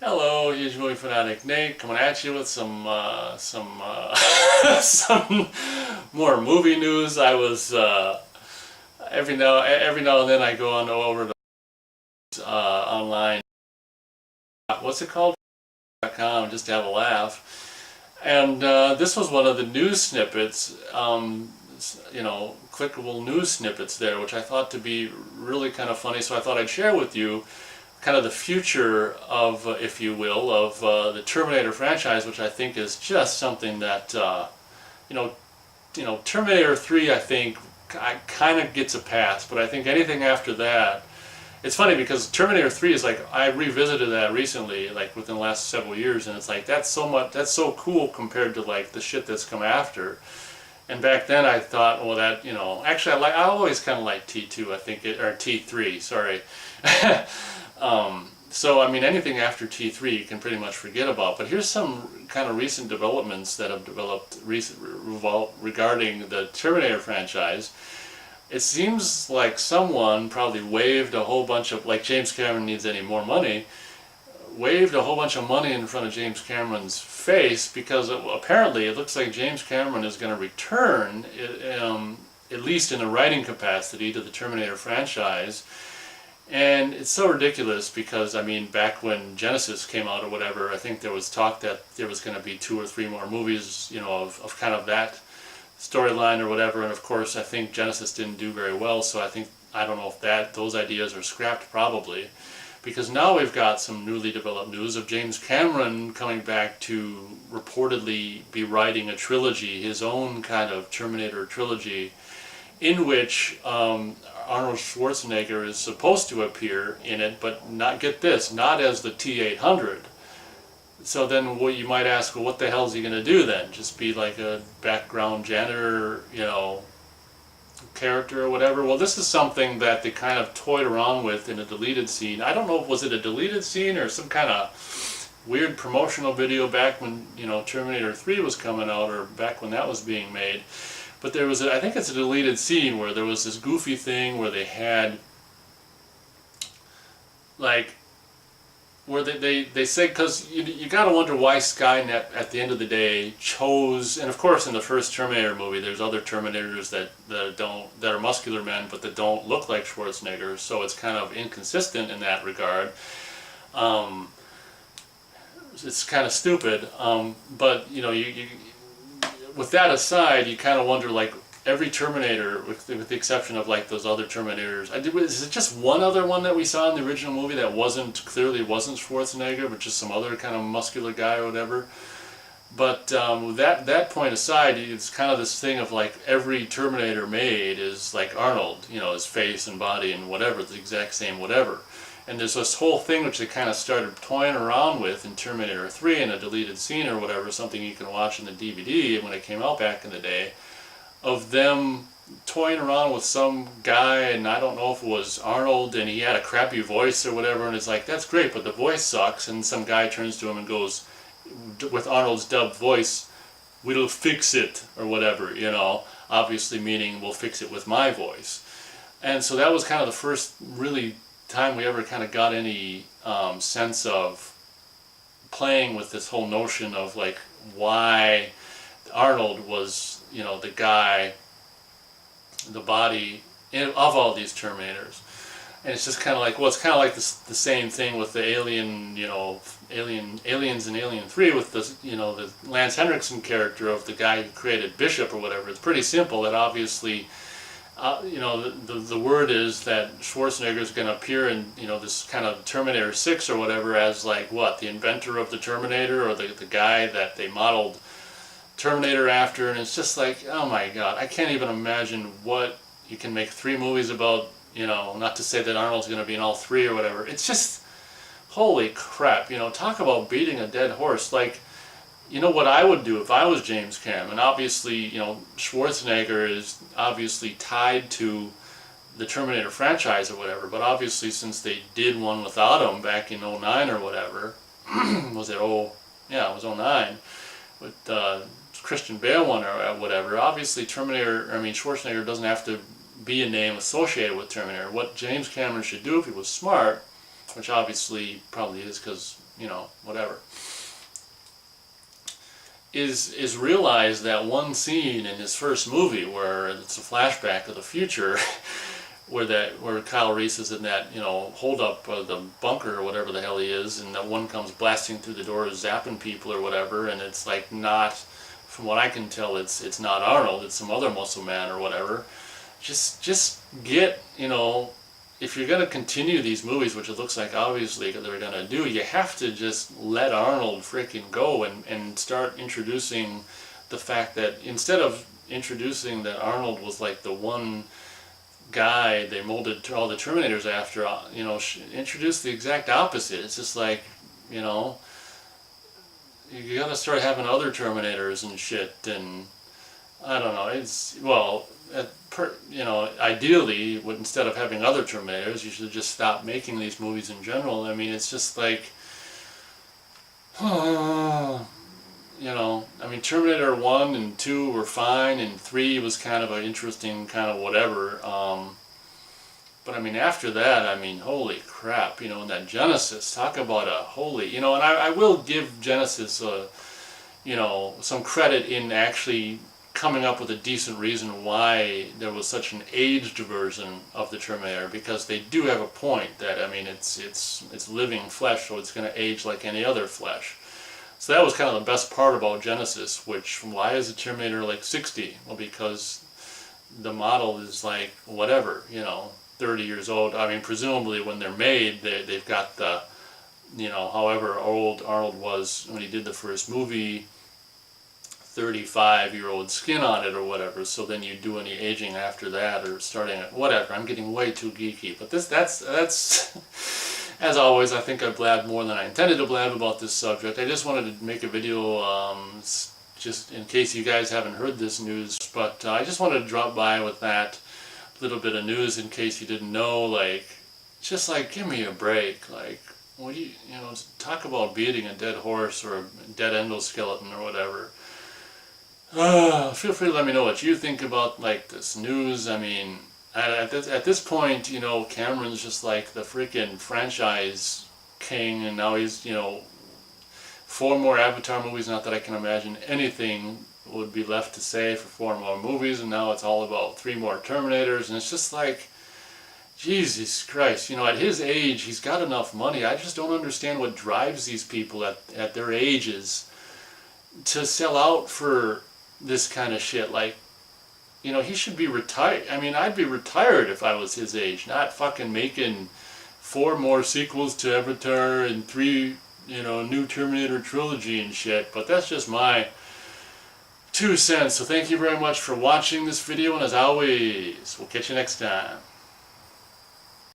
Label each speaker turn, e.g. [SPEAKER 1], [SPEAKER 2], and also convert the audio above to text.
[SPEAKER 1] Hello, huge movie fanatic Nate, coming at you with some more movie news. I was every now and then I go on over to online. What's it called? .com just to have a laugh. And this was one of the news snippets, clickable news snippets there, which I thought to be really kind of funny. So I thought I'd share with you kind of the future of, if you will, of the Terminator franchise, which I think is just something that, you know, Terminator 3, I think, kind of gets a pass, but I think anything after that, it's funny because Terminator 3 is like, I revisited that recently, like within the last several years, and it's like, that's so cool compared to like the shit that's come after. And back then I thought, well, that, actually I always kind of like T2, I think, or T3, sorry. So, I mean, anything after T3 you can pretty much forget about. But here's some kind of recent developments that have developed regarding the Terminator franchise. It seems like someone probably waved a whole bunch of, like James Cameron needs any more money, waved a whole bunch of money in front of James Cameron's face, because apparently it looks like James Cameron is going to return, at least in a writing capacity, to the Terminator franchise. And it's so ridiculous because, I mean, back when Genesis came out or whatever, I think there was talk that there was going to be 2 or 3 more movies, of kind of that storyline or whatever. And of course, I think Genesis didn't do very well, so I don't know if those ideas are scrapped, probably. Because now we've got some newly developed news of James Cameron coming back to reportedly be writing a trilogy, his own kind of Terminator trilogy, in which Arnold Schwarzenegger is supposed to appear in it, but not, get this, not as the T-800. So then what you might ask, well, what the hell is he going to do then? Just be like a background janitor, character or whatever? Well, this is something that they kind of toyed around with in a deleted scene. I don't know, was it a deleted scene or some kind of weird promotional video back when, Terminator 3 was coming out, or back when that was being made. But there was, I think it's a deleted scene where there was this goofy thing where they had, like, where they say, because you got to wonder why Skynet at the end of the day chose, and of course in the first Terminator movie there's other Terminators that are muscular men but that don't look like Schwarzenegger, so it's kind of inconsistent in that regard. It's kind of stupid, but with that aside, you kind of wonder, like, every Terminator, with the exception of like those other Terminators, is it just one other one that we saw in the original movie that clearly wasn't Schwarzenegger, but just some other kind of muscular guy or whatever? But that point aside, it's kind of this thing of like every Terminator made is like Arnold, his face and body and whatever, the exact same whatever. And there's this whole thing which they kind of started toying around with in Terminator 3 in a deleted scene or whatever, something you can watch in the DVD when it came out back in the day, of them toying around with some guy, and I don't know if it was Arnold, and he had a crappy voice or whatever, and it's like, that's great, but the voice sucks, and some guy turns to him and goes, with Arnold's dubbed voice, "We'll fix it," or whatever, obviously meaning we'll fix it with my voice. And so that was kind of the first really time we ever kind of got any sense of playing with this whole notion of like why Arnold was, the guy, the body of all these Terminators. And it's just kind of like, well, it's kind of like the same thing with the Alien, Aliens in Alien 3 with the, the Lance Henriksen character of the guy who created Bishop or whatever. It's pretty simple that obviously, the word is that Schwarzenegger is going to appear in, this kind of Terminator 6 or whatever as like, what, the inventor of the Terminator, or the guy that they modeled Terminator after. And it's just like, oh my god, I can't even imagine what you can make 3 movies about, not to say that Arnold's going to be in all 3 or whatever. It's just, holy crap, talk about beating a dead horse. Like, what I would do if I was James Cameron, obviously, Schwarzenegger is obviously tied to the Terminator franchise or whatever, but obviously since they did one without him back in '09 or whatever, was it, yeah, it was '09, with Christian Bale one or whatever, obviously Schwarzenegger doesn't have to be a name associated with Terminator. What James Cameron should do, if he was smart, which obviously probably is because, you know, whatever, is realize that one scene in his first movie where it's a flashback of the future, where Kyle Reese is in that, you know, hold up the bunker or whatever the hell he is, and that one comes blasting through the door zapping people or whatever, and it's like not, from what I can tell, it's not Arnold, it's some other muscle man or whatever. Just get, you know, if you're going to continue these movies, which it looks like obviously they're going to do, you have to just let Arnold freaking go and start introducing the fact that instead of introducing that Arnold was like the one guy they molded all the Terminators after, you know, introduce the exact opposite. It's just like, you know, you got to start having other Terminators and shit, and I don't know, it's, well, you know, ideally, instead of having other Terminators, you should just stop making these movies in general. I mean, it's just like, you know, I mean, Terminator 1 and 2 were fine, and 3 was kind of an interesting kind of whatever, but I mean, after that, I mean, holy crap, you know, in that Genesis, talk about a holy, you know, and I will give Genesis, you know, some credit in actually coming up with a decent reason why there was such an aged version of the Terminator, because they do have a point that, I mean, it's living flesh, so it's going to age like any other flesh. So that was kind of the best part about Genesis, which, why is the Terminator like 60? Well, because the model is like, whatever, you know, 30 years old. I mean, presumably when they're made, they've got the, you know, however old Arnold was when he did the first movie, 35-year-old skin on it or whatever, so then you do any aging after that or starting at whatever. I'm getting way too geeky, but that's as always, I think I blabbed more than I intended to blab about this subject. I just wanted to make a video just in case you guys haven't heard this news, but I just wanted to drop by with that little bit of news in case you didn't know. Like, just like, give me a break. Like, what do you know, talk about beating a dead horse or a dead endoskeleton or whatever. Feel free to let me know what you think about like this news. I mean, at this point, you know, Cameron's just like the freaking franchise king, and now he's, you know, 4 more Avatar movies. Not that I can imagine anything would be left to say for 4 more movies, and now it's all about 3 more Terminators, and it's just like, Jesus Christ, you know, at his age, he's got enough money. I just don't understand what drives these people at their ages to sell out for this kind of shit. Like, you know, he should be retired. I mean, I'd be retired if I was his age, not fucking making 4 more sequels to Avatar and 3, you know, new Terminator trilogy and shit. But that's just my 2 cents. So thank you very much for watching this video, and as always, we'll catch you next time.